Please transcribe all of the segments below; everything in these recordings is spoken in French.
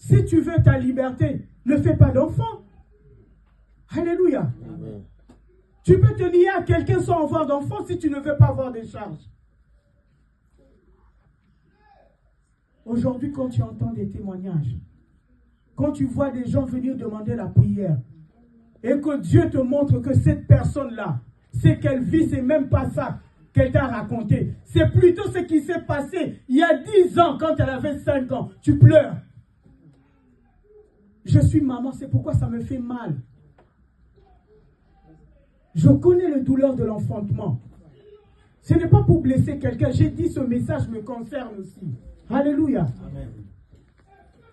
Si tu veux ta liberté, ne fais pas d'enfant. Alléluia. Amen. Tu peux te lier à quelqu'un sans avoir d'enfant si tu ne veux pas avoir des charges. Aujourd'hui, quand tu entends des témoignages, quand tu vois des gens venir demander la prière, et que Dieu te montre que cette personne-là, c'est qu'elle vit, c'est même pas ça qu'elle t'a raconté. C'est plutôt ce qui s'est passé il y a 10 ans, quand elle avait 5 ans. Tu pleures. Je suis maman, c'est pourquoi ça me fait mal. Je connais le douleur de l'enfantement. Ce n'est pas pour blesser quelqu'un. J'ai dit ce message me concerne aussi. Alléluia. Amen.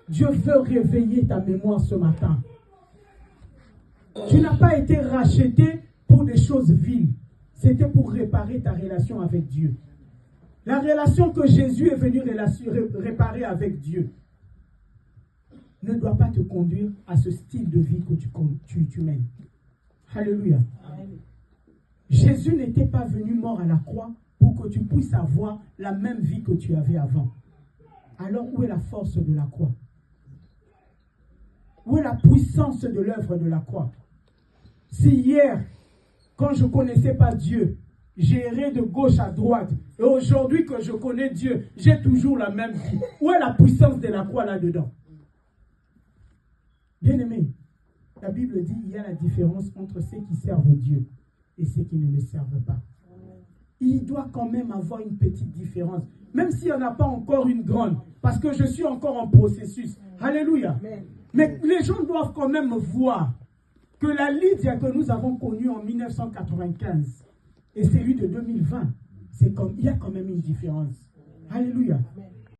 Dieu veut réveiller ta mémoire ce matin. Tu n'as pas été racheté pour des choses viles. C'était pour réparer ta relation avec Dieu. La relation que Jésus est venu réparer avec Dieu ne doit pas te conduire à ce style de vie que tu mènes. Alléluia. Amen. Jésus n'était pas venu mort à la croix pour que tu puisses avoir la même vie que tu avais avant. Alors où est la force de la croix? Où est la puissance de l'œuvre de la croix? Si hier, quand je ne connaissais pas Dieu, j'ai erré de gauche à droite, et aujourd'hui que je connais Dieu, j'ai toujours la même vie. Où est la puissance de la croix là-dedans? Bien-aimé, la Bible dit qu'il y a la différence entre ceux qui servent Dieu et ceux qui ne le servent pas. Il doit quand même avoir une petite différence, même s'il n'y en a pas encore une grande, parce que je suis encore en processus. Alléluia. Mais les gens doivent quand même voir que la Lydia que nous avons connue en 1995 et celui de 2020, il y a quand même une différence. Alléluia.